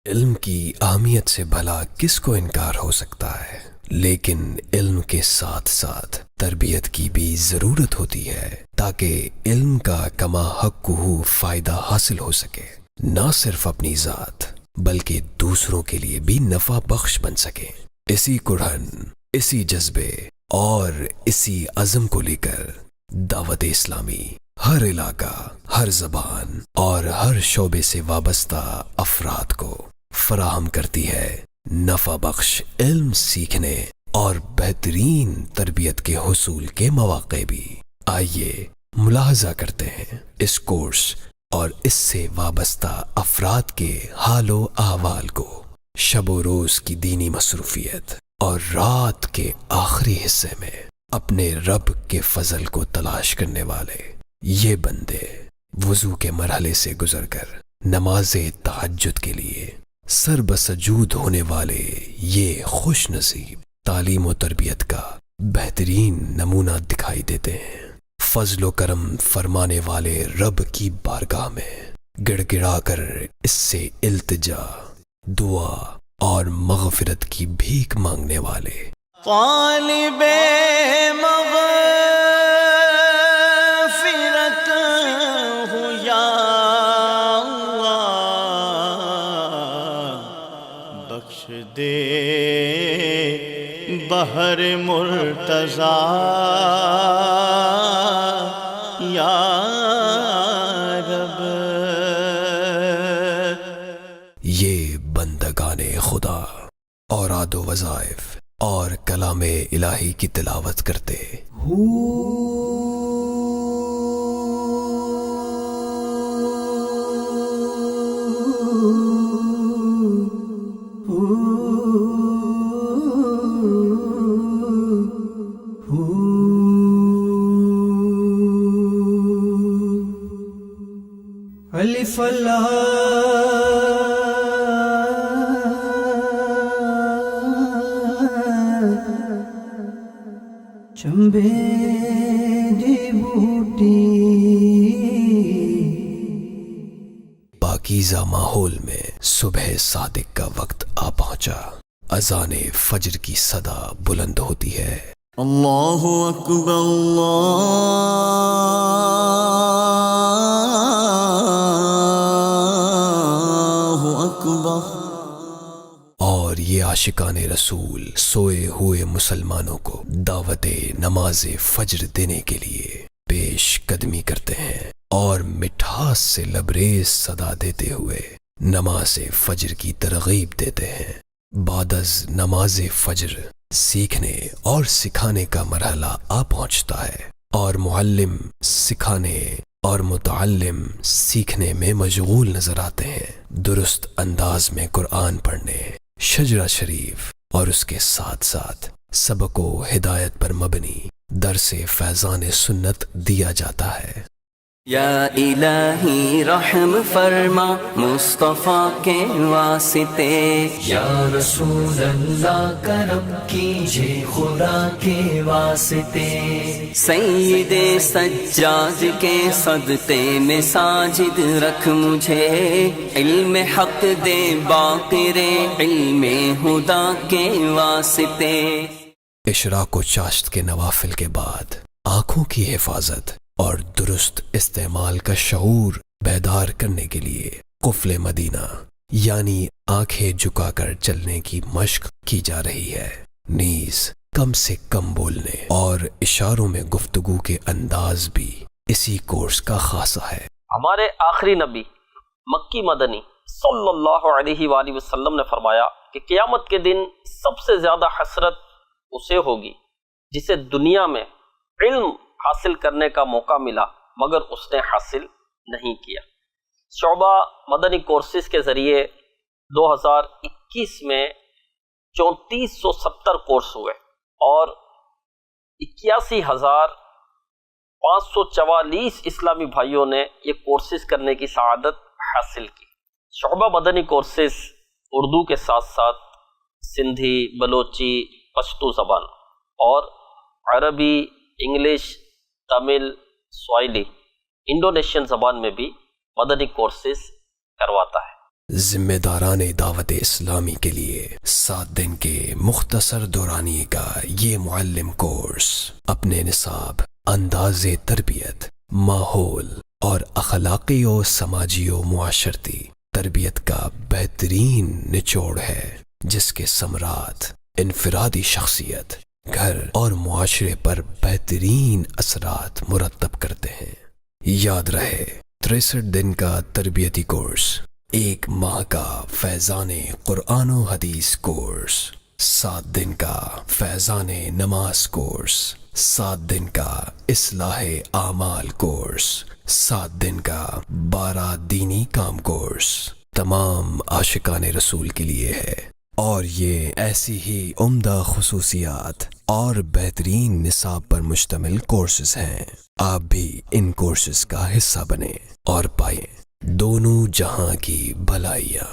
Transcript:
علم کی اہمیت سے بھلا کس کو انکار ہو سکتا ہے، لیکن علم کے ساتھ ساتھ تربیت کی بھی ضرورت ہوتی ہے تاکہ علم کا کما حق فائدہ حاصل ہو سکے، نہ صرف اپنی ذات بلکہ دوسروں کے لیے بھی نفع بخش بن سکے۔ اسی کڑھن، اسی جذبے اور اسی عزم کو لے کر دعوت اسلامی ہر علاقہ، ہر زبان اور ہر شعبے سے وابستہ افراد کو فراہم کرتی ہے نفع بخش علم سیکھنے اور بہترین تربیت کے حصول کے مواقع بھی۔ آئیے ملاحظہ کرتے ہیں اس کورس اور اس سے وابستہ افراد کے حال و احوال کو۔ شب و روز کی دینی مصروفیت اور رات کے آخری حصے میں اپنے رب کے فضل کو تلاش کرنے والے یہ بندے وضو کے مرحلے سے گزر کر نماز تہجد کے لیے سر بسجود ہونے والے یہ خوش نصیب تعلیم و تربیت کا بہترین نمونہ دکھائی دیتے ہیں۔ فضل و کرم فرمانے والے رب کی بارگاہ میں گڑ گڑا کر اس سے التجا، دعا اور مغفرت کی بھیک مانگنے والے طالب مغفرت ہوں یا اللہ، بخش دے بحر مرتضی یا رب۔ یہ بندگان خدا اوراد و وظائف اور کلام الہی کی تلاوت کرتے الف لام چمبے دی بوٹی، پاکیزہ ماحول میں صبح صادق کا وقت آ پہنچا۔ اذان فجر کی صدا بلند ہوتی ہے۔ اللہ اکبر، اللہ اکبر۔ اور یہ عاشقان رسول سوئے ہوئے مسلمانوں کو دعوت نماز فجر دینے کے لیے پیش قدمی کرتے ہیں اور مٹھاس سے لبریز صدا دیتے ہوئے نماز فجر کی ترغیب دیتے ہیں۔ بعد از نماز فجر سیکھنے اور سکھانے کا مرحلہ آ پہنچتا ہے اور معلم سکھانے اور متعلم سیکھنے میں مشغول نظر آتے ہیں۔ درست انداز میں قرآن پڑھنے، شجرہ شریف اور اس کے ساتھ ساتھ سبق و ہدایت پر مبنی درس فیضان سنت دیا جاتا ہے۔ یا الہی رحم فرما مصطفیٰ کے واسطے، یا رسول اللہ کرم کیجئے خدا کے واسطے، سید سجاد کے صدقے میں ساجد رکھ مجھے، علم حق دے باقر علم خدا کے واسطے۔ اشراق و چاشت کے نوافل کے بعد آنکھوں کی حفاظت اور درست استعمال کا شعور بیدار کرنے کے لیے قفل مدینہ یعنی آنکھیں جھکا کر چلنے کی مشق کی جا رہی ہے۔ نیز کم سے کم بولنے اور اشاروں میں گفتگو کے انداز بھی اسی کورس کا خاصہ ہے۔ ہمارے آخری نبی مکی مدنی صلی اللہ علیہ وآلہ وسلم نے فرمایا کہ قیامت کے دن سب سے زیادہ حسرت اسے ہوگی جسے دنیا میں علم حاصل کرنے کا موقع ملا مگر اس نے حاصل نہیں کیا۔ شعبہ مدنی کورسز کے ذریعے 2021 میں 3470 کورس ہوئے اور 81,544 اسلامی بھائیوں نے یہ کورسز کرنے کی سعادت حاصل کی۔ شعبہ مدنی کورسز اردو کے ساتھ ساتھ سندھی، بلوچی، پشتو زبان اور عربی، انگلش، تمل، سواحلی، انڈونیشین زبان میں بھی مدنی کورسز کرواتا ہے۔ ذمہ داران دعوت اسلامی کے لیے 7 دن کے مختصر دورانی کا یہ معلم کورس اپنے نصاب، انداز تربیت، ماحول اور اخلاقی و سماجی و معاشرتی تربیت کا بہترین نچوڑ ہے، جس کے ثمرات انفرادی شخصیت، گھر اور معاشرے پر بہترین اثرات مرتب کرتے ہیں۔ یاد رہے، 63 دن کا تربیتی کورس، 1 ماہ کا فیضان قرآن و حدیث کورس، 7 دن کا فیضان نماز کورس، 7 دن کا اصلاح اعمال کورس، 7 دن کا 12 دینی کام کورس تمام عاشقان رسول کے لیے ہے، اور یہ ایسی ہی عمدہ خصوصیات اور بہترین نصاب پر مشتمل کورسز ہیں۔ آپ بھی ان کورسز کا حصہ بنیں اور پائیں دونوں جہاں کی بھلائیاں۔